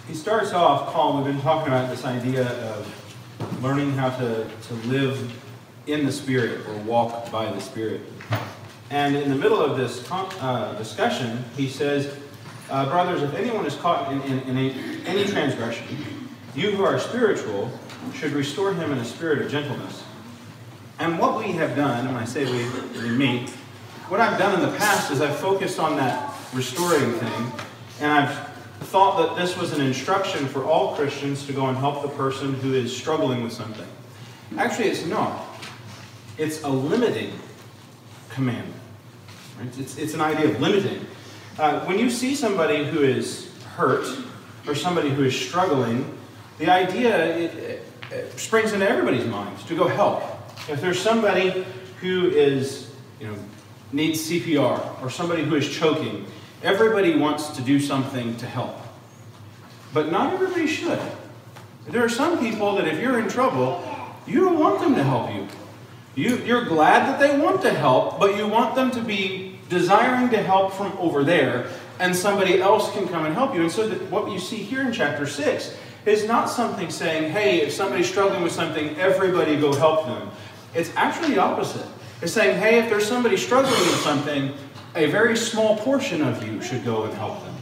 He starts off, Paul, we've been talking about this idea of learning how to live in the Spirit or walk by the Spirit. And in the middle of this discussion, he says, brothers, if anyone is caught in any transgression, you who are spiritual should restore him in a spirit of gentleness. And what we have done, and when I say we me, what I've done in the past is I've focused on that restoring thing, and I've thought that this was an instruction for all Christians to go and help the person who is struggling with something. Actually, it's not. It's a limiting commandment. Right? It's an idea of limiting. When you see somebody who is hurt or somebody who is struggling, the idea it springs into everybody's minds to go help. If there's somebody who is, needs CPR or somebody who is choking, everybody wants to do something to help. But not everybody should. There are some people that if you're in trouble, you don't want them to help you. You're glad that they want to help, but you want them to be desiring to help from over there, and somebody else can come and help you. And so what you see here in chapter 6 is not something saying, hey, if somebody's struggling with something, everybody go help them. It's actually the opposite. It's saying, hey, if there's somebody struggling with something, a very small portion of you should go and help them.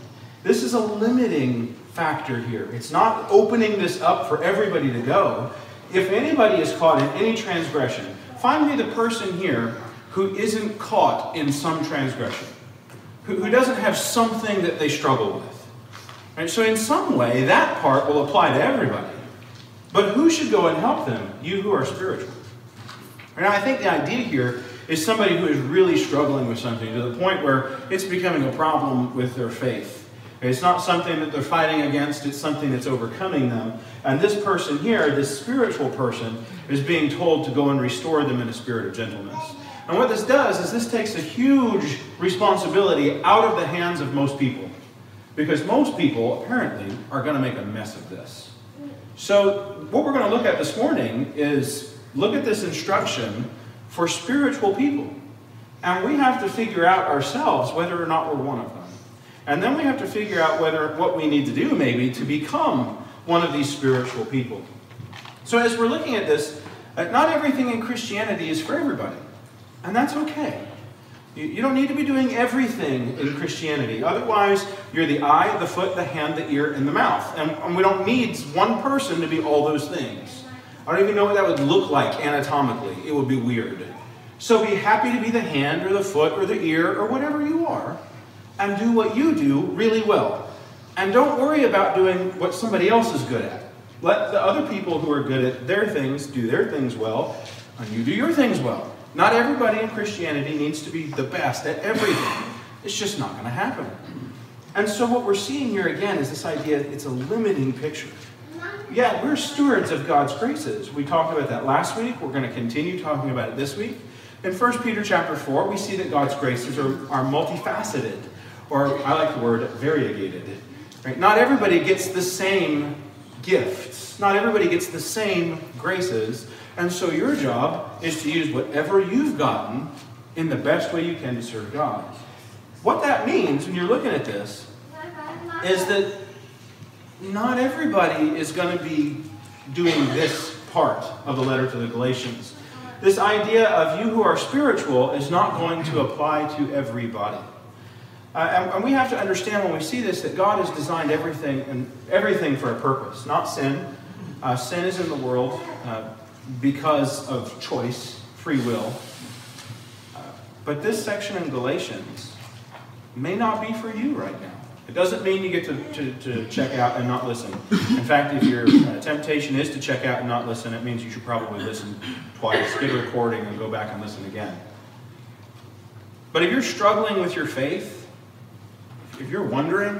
This is a limiting factor here. It's not opening this up for everybody to go. If anybody is caught in any transgression, find me the person here who isn't caught in some transgression, who doesn't have something that they struggle with. Right? So in some way, that part will apply to everybody. But who should go and help them? You who are spiritual. And I think the idea here is somebody who is really struggling with something to the point where it's becoming a problem with their faith. It's not something that they're fighting against, it's something that's overcoming them. And this person here, this spiritual person, is being told to go and restore them in a spirit of gentleness. And what this does is this takes a huge responsibility out of the hands of most people. Because most people, apparently, are going to make a mess of this. So what we're going to look at this morning is look at this instruction for spiritual people. And we have to figure out ourselves whether or not we're one of them. And then we have to figure out what we need to do maybe to become one of these spiritual people. So as we're looking at this, not everything in Christianity is for everybody. And that's okay. You don't need to be doing everything in Christianity. Otherwise, you're the eye, the foot, the hand, the ear, and the mouth. And we don't need one person to be all those things. I don't even know what that would look like anatomically. It would be weird. So be happy to be the hand or the foot or the ear or whatever you are, and do what you do really well. And don't worry about doing what somebody else is good at. Let the other people who are good at their things do their things well, and you do your things well. Not everybody in Christianity needs to be the best at everything. It's just not going to happen. And so what we're seeing here again is this idea, it's a limiting picture. Yeah, we're stewards of God's graces. We talked about that last week. We're going to continue talking about it this week. In 1 Peter chapter 4, we see that God's graces are multifaceted. Or I like the word variegated. Right? Not everybody gets the same gifts. Not everybody gets the same graces. And so your job is to use whatever you've gotten in the best way you can to serve God. What that means when you're looking at this is that not everybody is going to be doing this part of the letter to the Galatians. This idea of you who are spiritual is not going to apply to everybody. And we have to understand when we see this that God has designed everything for a purpose, not sin. Sin is in the world because of choice, free will. But this section in Galatians may not be for you right now. It doesn't mean you get to check out and not listen. In fact, if your temptation is to check out and not listen, it means you should probably listen twice, get a recording, and go back and listen again. But if you're struggling with your faith, if you're wondering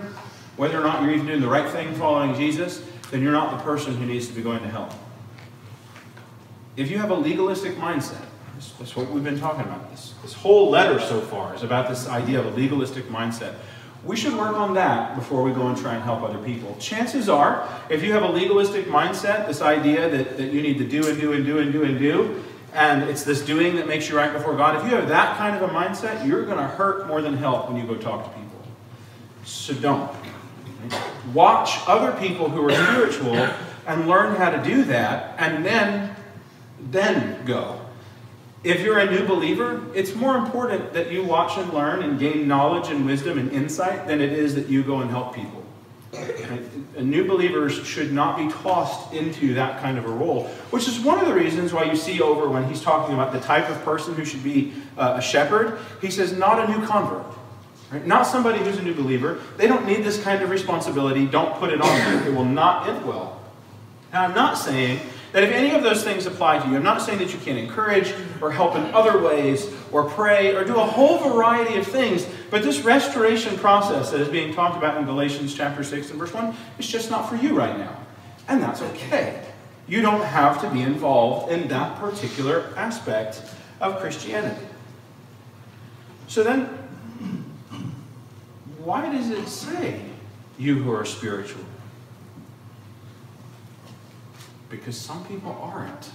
whether or not you're even doing the right thing following Jesus, then you're not the person who needs to be going to hell. If you have a legalistic mindset, that's what we've been talking about. This whole letter so far is about this idea of a legalistic mindset. We should work on that before we go and try and help other people. Chances are, if you have a legalistic mindset, this idea that you need to do and do and do and do and do, and it's this doing that makes you right before God, if you have that kind of a mindset, you're going to hurt more than help when you go talk to people. So don't. watch other people who are spiritual and learn how to do that, and then go. If you're a new believer, it's more important that you watch and learn and gain knowledge and wisdom and insight than it is that you go and help people. New believers should not be tossed into that kind of a role, which is one of the reasons why you see over when he's talking about the type of person who should be a shepherd, he says not a new convert. Right? Not somebody who's a new believer. They don't need this kind of responsibility. Don't put it on them. It will not end well. Now, I'm not saying that if any of those things apply to you, I'm not saying that you can't encourage or help in other ways or pray or do a whole variety of things, but this restoration process that is being talked about in Galatians chapter 6 and verse 1 is just not for you right now. And that's okay. You don't have to be involved in that particular aspect of Christianity. So then, why does it say, you who are spiritual? Because some people aren't.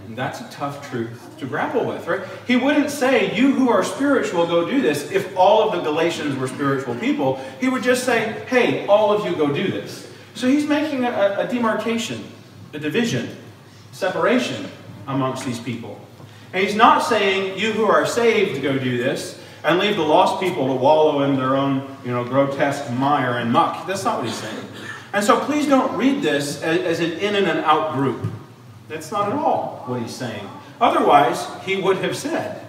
And that's a tough truth to grapple with, right? He wouldn't say, you who are spiritual, go do this, if all of the Galatians were spiritual people. He would just say, hey, all of you go do this. So he's making a demarcation, a division, separation amongst these people. And he's not saying, you who are saved, go do this, and leave the lost people to wallow in their own, grotesque mire and muck. That's not what he's saying. And so please don't read this as an in and an out group. That's not at all what he's saying. Otherwise, he would have said.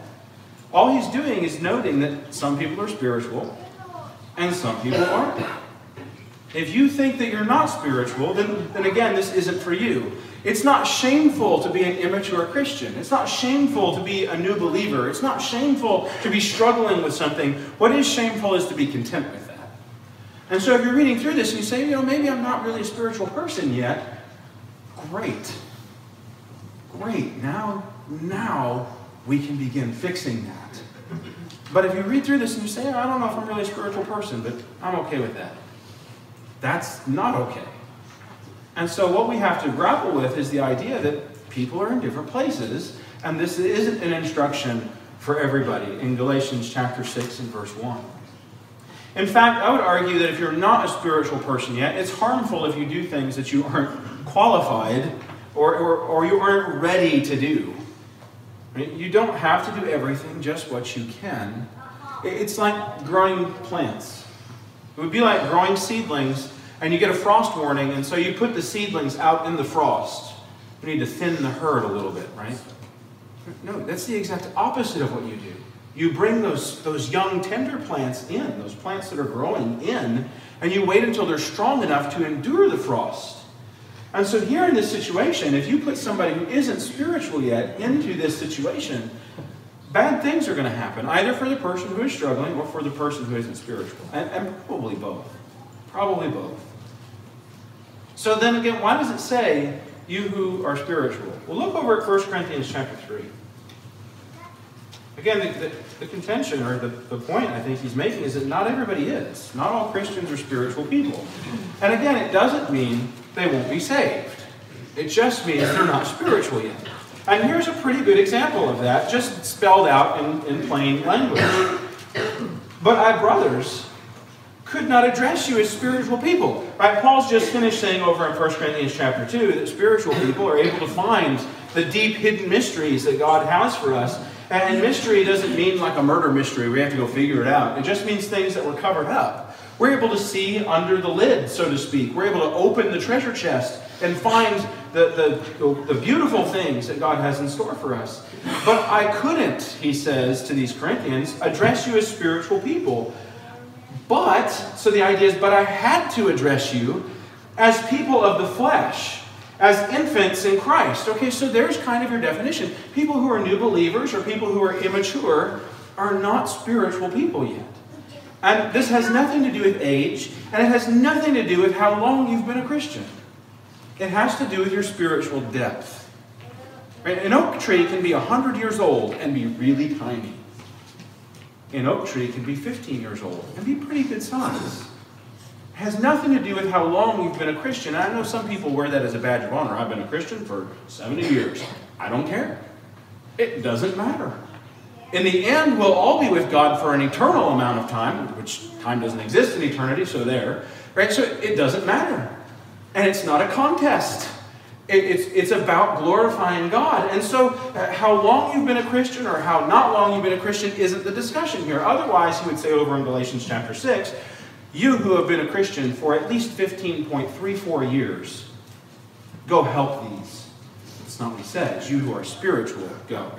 All he's doing is noting that some people are spiritual and some people aren't. If you think that you're not spiritual, then again, this isn't for you. It's not shameful to be an immature Christian. It's not shameful to be a new believer. It's not shameful to be struggling with something. What is shameful is to be content with that. And so if you're reading through this and you say, maybe I'm not really a spiritual person yet, great. Great. Now we can begin fixing that. But if you read through this and you say, I don't know if I'm really a spiritual person, but I'm okay with that. That's not okay. And so what we have to grapple with is the idea that people are in different places, and this isn't an instruction for everybody in Galatians chapter 6 and verse 1. In fact, I would argue that if you're not a spiritual person yet, it's harmful if you do things that you aren't qualified or you aren't ready to do. You don't have to do everything, just what you can. It's like growing plants. It would be like growing seedlings, and you get a frost warning, and so you put the seedlings out in the frost. You need to thin the herd a little bit, right? No, that's the exact opposite of what you do. You bring those young tender plants in, those plants that are growing in, and you wait until they're strong enough to endure the frost. And so here in this situation, if you put somebody who isn't spiritual yet into this situation, bad things are going to happen, either for the person who is struggling or for the person who isn't spiritual. And probably both. Probably both. So then again, why does it say, you who are spiritual? Well, look over at 1 Corinthians chapter 3. Again, the contention, or the point I think he's making, is that not everybody is. Not all Christians are spiritual people. And again, it doesn't mean they won't be saved. It just means they're not spiritual yet. And here's a pretty good example of that, just spelled out in plain language. But I, brothers, could not address you as spiritual people. Right? Paul's just finished saying over in 1 Corinthians chapter 2 that spiritual people are able to find the deep hidden mysteries that God has for us. And mystery doesn't mean like a murder mystery. We have to go figure it out. It just means things that were covered up. We're able to see under the lid, so to speak. We're able to open the treasure chest and find the beautiful things that God has in store for us. But I couldn't, he says to these Corinthians, address you as spiritual people. But, so the idea is, but I had to address you as people of the flesh, as infants in Christ. Okay, so there's kind of your definition. People who are new believers or people who are immature are not spiritual people yet. And this has nothing to do with age, and it has nothing to do with how long you've been a Christian. It has to do with your spiritual depth. Right? An oak tree can be 100 years old and be really tiny. An oak tree can be 15 years old and be pretty good size. It has nothing to do with how long you've been a Christian. I know some people wear that as a badge of honor. I've been a Christian for 70 years. I don't care. It doesn't matter. In the end, we'll all be with God for an eternal amount of time, which time doesn't exist in eternity, so there. Right? So it doesn't matter. And it's not a contest. It's about glorifying God. And so how long you've been a Christian or how not long you've been a Christian isn't the discussion here. Otherwise, he would say over in Galatians chapter 6, you who have been a Christian for at least 15.34 years, go help these. That's not what he says. You who are spiritual, go.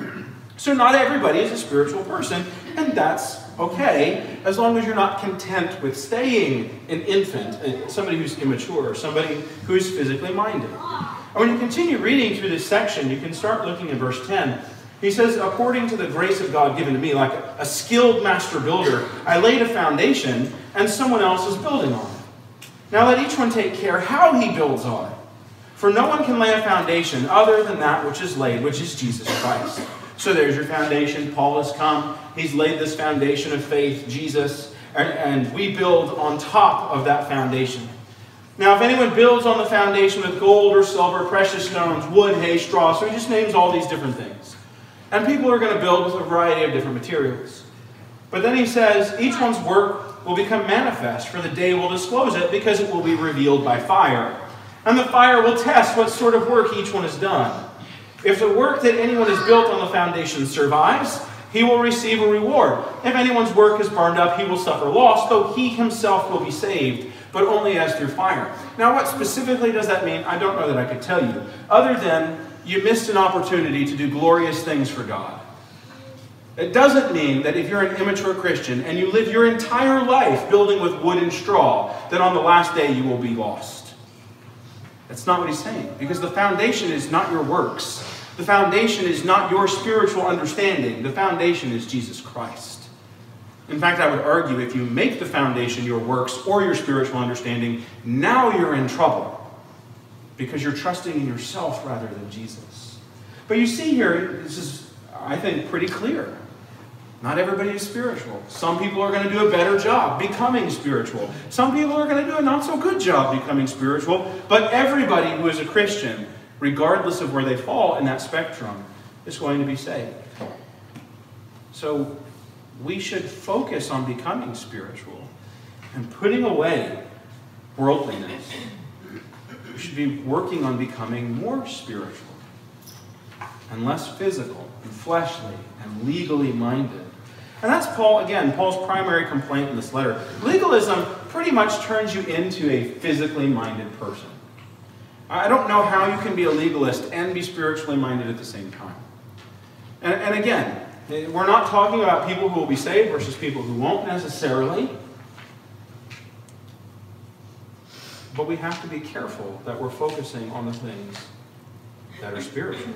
So not everybody is a spiritual person, and that's okay, as long as you're not content with staying an infant, somebody who's immature, somebody who's physically minded. And when you continue reading through this section, you can start looking at verse 10. He says, according to the grace of God given to me, like a skilled master builder, I laid a foundation, and someone else is building on it. Now let each one take care how he builds on it. For no one can lay a foundation other than that which is laid, which is Jesus Christ. So there's your foundation. Paul has come. He's laid this foundation of faith, Jesus, and we build on top of that foundation. Now, if anyone builds on the foundation with gold or silver, precious stones, wood, hay, straw, so he just names all these different things. And people are going to build with a variety of different materials. But then he says, each one's work will become manifest, for the day will disclose it, because it will be revealed by fire. And the fire will test what sort of work each one has done. If the work that anyone has built on the foundation survives, he will receive a reward. If anyone's work is burned up, he will suffer loss, though he himself will be saved, but only as through fire. Now, what specifically does that mean? I don't know that I could tell you, other than you missed an opportunity to do glorious things for God. It doesn't mean that if you're an immature Christian and you live your entire life building with wood and straw, that on the last day you will be lost. That's not what he's saying, because the foundation is not your works. The foundation is not your spiritual understanding. The foundation is Jesus Christ. In fact, I would argue if you make the foundation your works or your spiritual understanding, now you're in trouble, because you're trusting in yourself rather than Jesus. But you see here, this is, I think, pretty clear. Not everybody is spiritual. Some people are going to do a better job becoming spiritual. Some people are going to do a not so good job becoming spiritual. But everybody who is a Christian, regardless of where they fall in that spectrum, is going to be saved. So we should focus on becoming spiritual and putting away worldliness. We should be working on becoming more spiritual and less physical and fleshly and legally minded. And that's Paul's primary complaint in this letter. Legalism pretty much turns you into a physically minded person. I don't know how you can be a legalist and be spiritually minded at the same time. And again, we're not talking about people who will be saved versus people who won't necessarily. But we have to be careful that we're focusing on the things that are spiritual.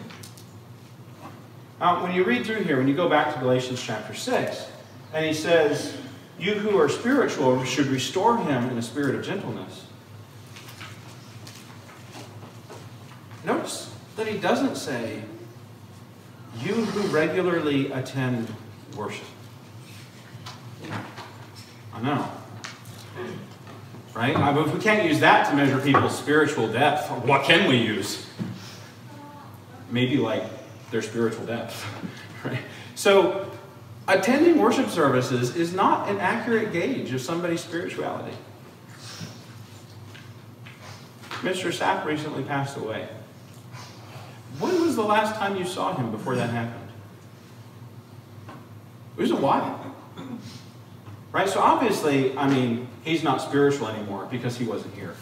When you read through here, when you go back to Galatians chapter 6, and he says, you who are spiritual should restore him in a spirit of gentleness. Notice that he doesn't say, you who regularly attend worship. I know. Right? But if we can't use that to measure people's spiritual depth, what can we use? Maybe like their spiritual depth. Right? So, attending worship services is not an accurate gauge of somebody's spirituality. Mr. Sapp recently passed away. When was the last time you saw him before that happened? It was a while. Right? So obviously, he's not spiritual anymore because he wasn't here.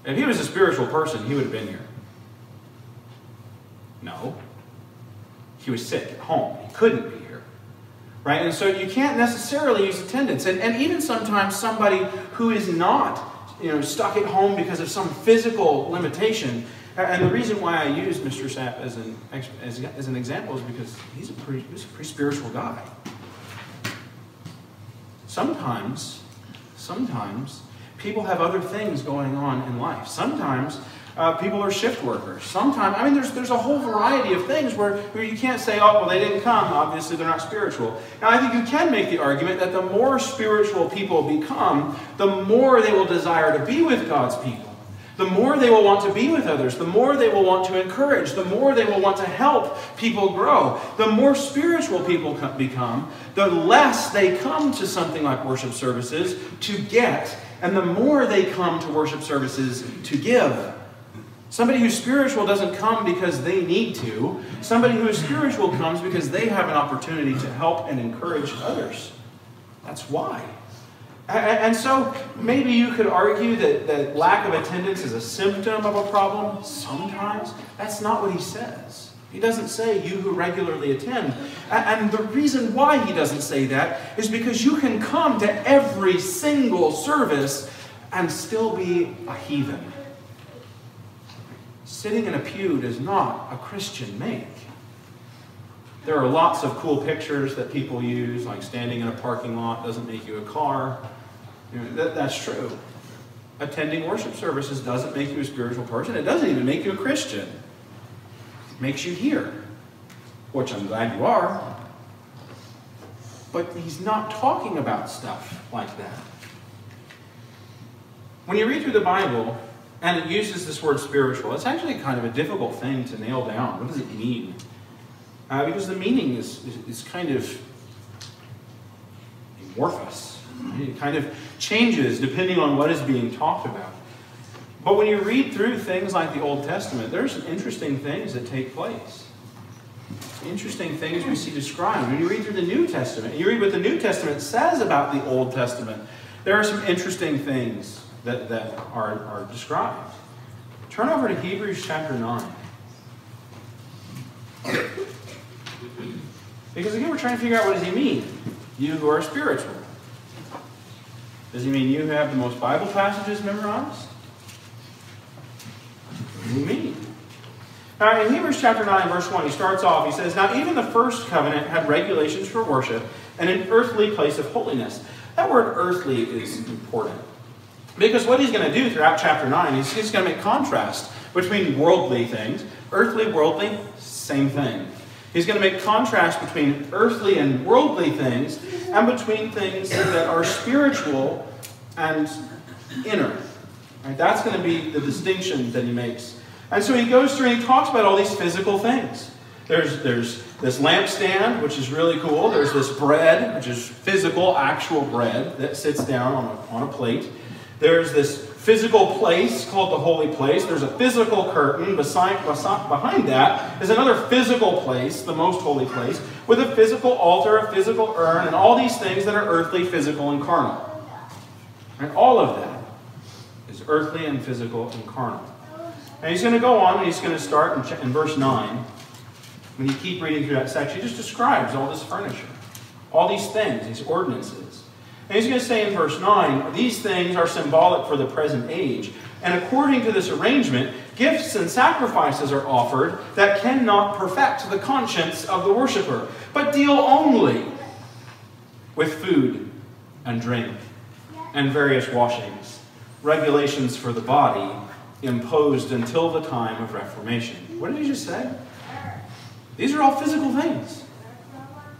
If he was a spiritual person, he would have been here. No. He was sick at home. He couldn't be here. Right? And so you can't necessarily use attendance. And even sometimes somebody who is not stuck at home because of some physical limitation. And the reason why I use Mr. Sapp as an example is because he was a pretty spiritual guy. Sometimes people have other things going on in life. Sometimes people are shift workers. Sometimes, there's a whole variety of things where you can't say, oh, well, they didn't come. Obviously, they're not spiritual. Now, I think you can make the argument that the more spiritual people become, the more they will desire to be with God's people. The more they will want to be with others, the more they will want to encourage, the more they will want to help people grow. The more spiritual people become, the less they come to something like worship services to get, and the more they come to worship services to give. Somebody who's spiritual doesn't come because they need to. Somebody who is spiritual comes because they have an opportunity to help and encourage others. That's why. And so maybe you could argue that lack of attendance is a symptom of a problem. Sometimes. That's not what he says. He doesn't say you who regularly attend. And the reason why he doesn't say that is because you can come to every single service and still be a heathen. Sitting in a pew does not a Christian make. There are lots of cool pictures that people use, like standing in a parking lot doesn't make you a car. That's true. Attending worship services doesn't make you a spiritual person. It doesn't even make you a Christian. It makes you here, which I'm glad you are. But he's not talking about stuff like that. When you read through the Bible, and it uses this word spiritual, it's actually kind of a difficult thing to nail down. What does it mean? Because the meaning is kind of amorphous. It kind of changes depending on what is being talked about. But when you read through things like the Old Testament, there's some interesting things that take place. Interesting things we see described. When you read through the New Testament, you read what the New Testament says about the Old Testament, there are some interesting things that are described. Turn over to Hebrews chapter 9. Because again, we're trying to figure out what does he mean? You who are spiritual. Does he mean you who have the most Bible passages memorized? What do you mean? Now, in Hebrews chapter 9, verse 1, he starts off, he says, "Now even the first covenant had regulations for worship and an earthly place of holiness." That word earthly is important. Because what he's going to do throughout chapter 9 is he's going to make contrast between worldly things. Earthly, worldly, same thing. He's going to make contrast between earthly and worldly things and between things that are spiritual and inner. Right? That's going to be the distinction that he makes. And so he goes through and he talks about all these physical things. There's this lampstand, which is really cool. There's this bread, which is physical, actual bread that sits down on a plate. There's this physical place called the holy place. There's a physical curtain. Behind that is another physical place, the most holy place, with a physical altar, a physical urn, and all these things that are earthly, physical, and carnal. And all of that is earthly and physical and carnal. And he's going to go on and he's going to start in verse 9. When you keep reading through that section, he just describes all this furniture, all these things, these ordinances. And he's going to say in verse 9, these things are symbolic for the present age. And according to this arrangement, gifts and sacrifices are offered that cannot perfect the conscience of the worshiper, but deal only with food and drink and various washings, regulations for the body imposed until the time of Reformation. What did he just say? These are all physical things.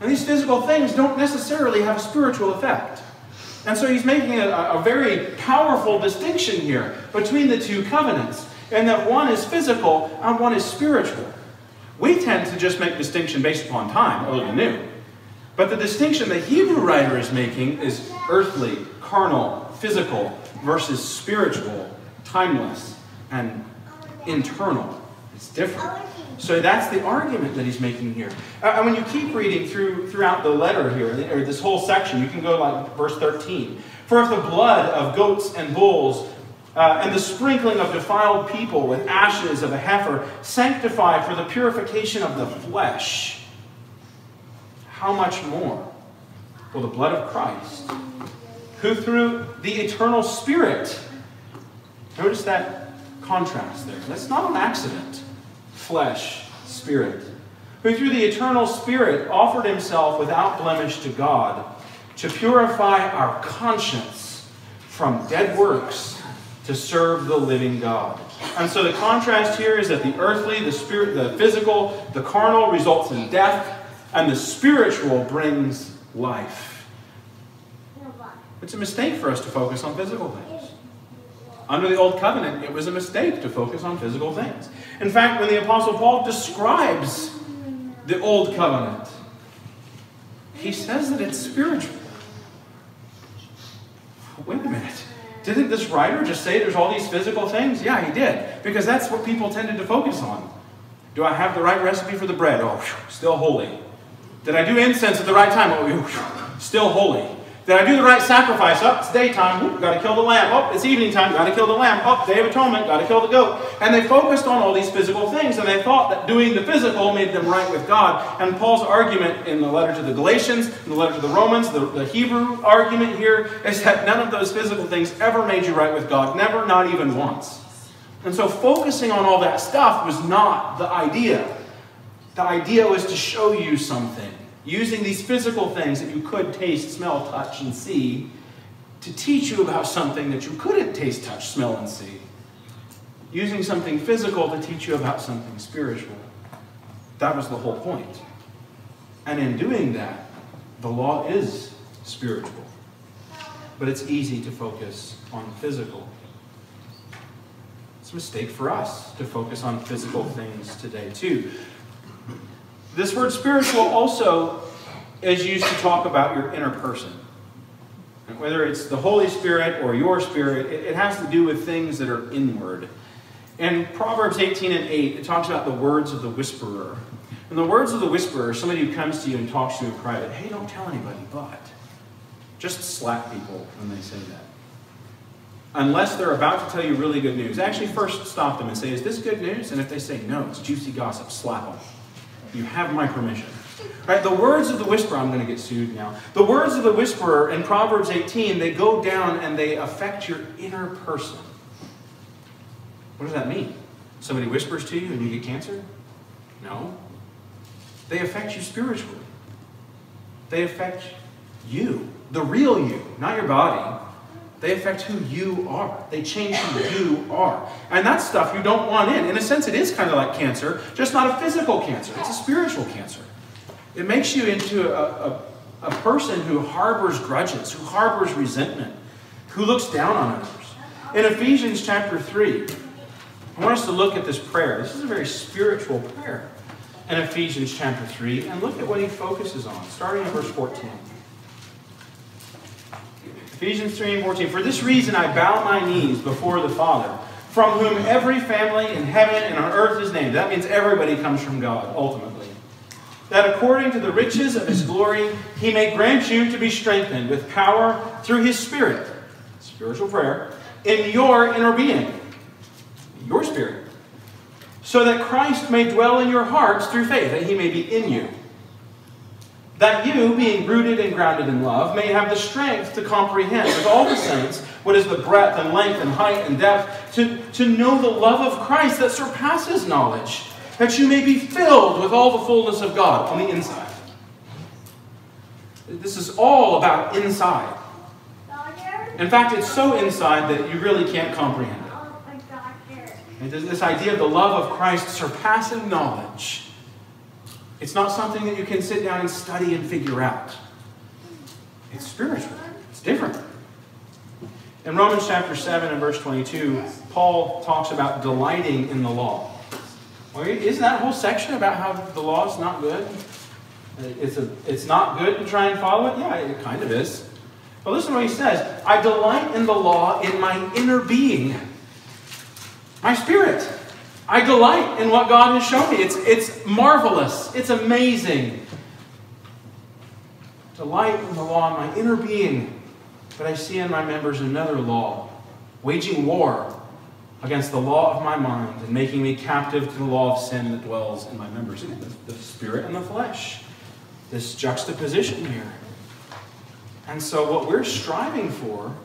And these physical things don't necessarily have a spiritual effect. And so he's making a very powerful distinction here between the two covenants, and that one is physical and one is spiritual. We tend to just make distinction based upon time, old and new. But the distinction the Hebrew writer is making is earthly, carnal, physical versus spiritual, timeless, and internal. It's different. So that's the argument that he's making here. And when you keep reading throughout the letter here, or this whole section, you can go like verse 13. "For if the blood of goats and bulls and the sprinkling of defiled people with ashes of a heifer sanctify for the purification of the flesh, how much more will the blood of Christ, who through the eternal Spirit," notice that contrast there. That's not an accident. Flesh, spirit, "who through the eternal Spirit offered himself without blemish to God, to purify our conscience from dead works to serve the living God." And so the contrast here is that the earthly, the spirit, the physical, the carnal results in death, and the spiritual brings life. It's a mistake for us to focus on physical things. Under the Old Covenant, it was a mistake to focus on physical things. In fact, when the Apostle Paul describes the Old Covenant, he says that it's spiritual. Wait a minute. Didn't this writer just say there's all these physical things? Yeah, he did. Because that's what people tended to focus on. Do I have the right recipe for the bread? Oh, still holy. Did I do incense at the right time? Oh, still holy. Did I do the right sacrifice? Oh, it's daytime. Got to kill the lamb. Oh, it's evening time. Got to kill the lamb. Oh, Day of Atonement. Got to kill the goat. And they focused on all these physical things, and they thought that doing the physical made them right with God. And Paul's argument in the letter to the Galatians, in the letter to the Romans, the Hebrew argument here is that none of those physical things ever made you right with God. Never, not even once. And so focusing on all that stuff was not the idea. The idea was to show you something. Using these physical things that you could taste, smell, touch, and see to teach you about something that you couldn't taste, touch, smell, and see. Using something physical to teach you about something spiritual. That was the whole point. And in doing that, the law is spiritual. But it's easy to focus on physical. It's a mistake for us to focus on physical things today, too. This word spiritual also is used to talk about your inner person. And whether it's the Holy Spirit or your spirit, it has to do with things that are inward. In Proverbs 18:8, it talks about the words of the whisperer. And the words of the whisperer are somebody who comes to you and talks to you in private. Hey, don't tell anybody, but just slap people when they say that. Unless they're about to tell you really good news. Actually, first stop them and say, is this good news? And if they say, no, it's juicy gossip, slap them. You have my permission. Right? The words of the whisperer, I'm going to get sued now. The words of the whisperer in Proverbs 18, they go down and they affect your inner person. What does that mean? Somebody whispers to you and you get cancer? No. They affect you spiritually. They affect you, the real you, not your body. They affect who you are. They change who you are. And that's stuff you don't want in. In a sense, it is kind of like cancer, just not a physical cancer. It's a spiritual cancer. It makes you into a person who harbors grudges, who harbors resentment, who looks down on others. In Ephesians chapter 3, I want us to look at this prayer. This is a very spiritual prayer in Ephesians chapter 3. And look at what he focuses on, starting in verse 14. Ephesians 3:14, for this reason I bow my knees before the Father, from whom every family in heaven and on earth is named. That means everybody comes from God, ultimately. That according to the riches of his glory, he may grant you to be strengthened with power through his Spirit, spiritual prayer, in your inner being, your spirit, so that Christ may dwell in your hearts through faith, that he may be in you. That you, being rooted and grounded in love, may have the strength to comprehend with all the saints what is the breadth and length and height and depth, to know the love of Christ that surpasses knowledge, that you may be filled with all the fullness of God on the inside. This is all about inside. In fact, it's so inside that you really can't comprehend it. And this idea of the love of Christ surpassing knowledge. It's not something that you can sit down and study and figure out. It's spiritual. It's different. In Romans chapter 7 and verse 22, Paul talks about delighting in the law. Well, isn't that whole section about how the law is not good? It's not good to try and follow it? Yeah, it kind of is. But listen to what he says. I delight in the law in my inner being. My spirit. I delight in what God has shown me. It's marvelous. It's amazing. Delight in the law in my inner being. But I see in my members another law, waging war against the law of my mind and making me captive to the law of sin that dwells in my members. The spirit and the flesh. This juxtaposition here. And so what we're striving for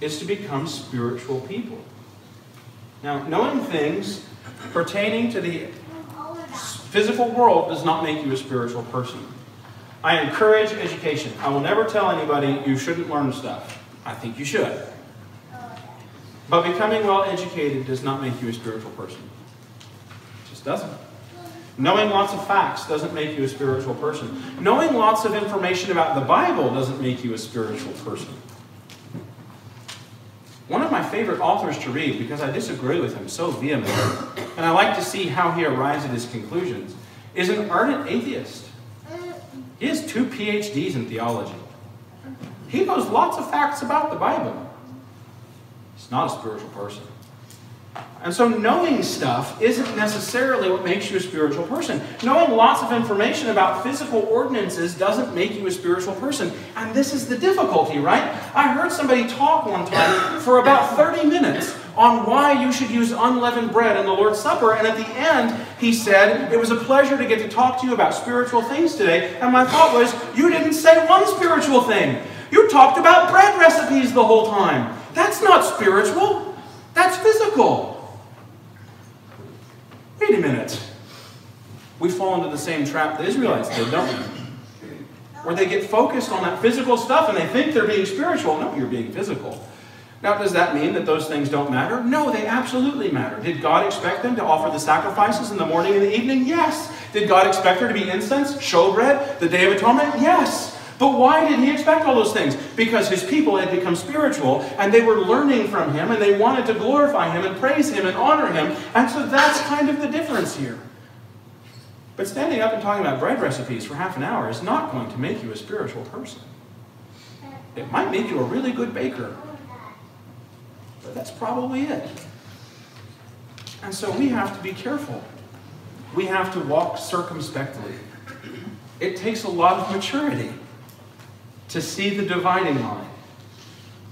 is to become spiritual people. Now, knowing things pertaining to the physical world does not make you a spiritual person. I encourage education. I will never tell anybody you shouldn't learn stuff. I think you should. But becoming well educated does not make you a spiritual person. It just doesn't. Knowing lots of facts doesn't make you a spiritual person. Knowing lots of information about the Bible doesn't make you a spiritual person. One of my favorite authors to read because I disagree with him so vehemently, and I like to see how he arrives at his conclusions, is an ardent atheist. He has 2 PhDs in theology. He knows lots of facts about the Bible. He's not a spiritual person. And so knowing stuff isn't necessarily what makes you a spiritual person. Knowing lots of information about physical ordinances doesn't make you a spiritual person. And this is the difficulty, right? I heard somebody talk one time for about 30 minutes on why you should use unleavened bread in the Lord's Supper. And at the end, he said, it was a pleasure to get to talk to you about spiritual things today. And my thought was, you didn't say one spiritual thing. You talked about bread recipes the whole time. That's not spiritual. That's physical. Wait a minute. We fall into the same trap the Israelites did, don't we? Where they get focused on that physical stuff and they think they're being spiritual. No, you're being physical. Now, does that mean that those things don't matter? No, they absolutely matter. Did God expect them to offer the sacrifices in the morning and the evening? Yes. Did God expect there to be incense, showbread, the Day of Atonement? Yes. But why did he expect all those things? Because his people had become spiritual and they were learning from him and they wanted to glorify him and praise him and honor him. And so that's kind of the difference here. But standing up and talking about bread recipes for half an hour is not going to make you a spiritual person. It might make you a really good baker. But that's probably it. And so we have to be careful. We have to walk circumspectly. It takes a lot of maturity to see the dividing line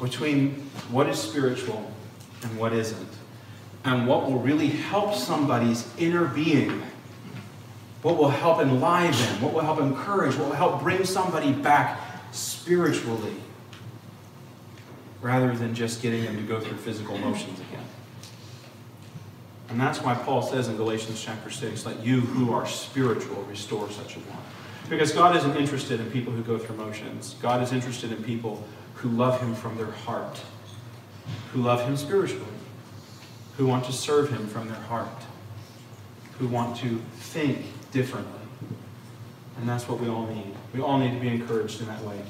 between what is spiritual and what isn't, and what will really help somebody's inner being, what will help enliven, what will help encourage, what will help bring somebody back spiritually, rather than just getting them to go through physical motions again. And that's why Paul says in Galatians chapter 6, let you who are spiritual restore such a one. Because God isn't interested in people who go through motions. God is interested in people who love him from their heart, who love him spiritually, who want to serve him from their heart, who want to think differently. And that's what we all need. We all need to be encouraged in that way.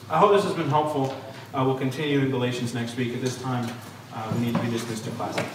I hope this has been helpful. We'll continue in Galatians next week. At this time, we need to be dismissed to classes.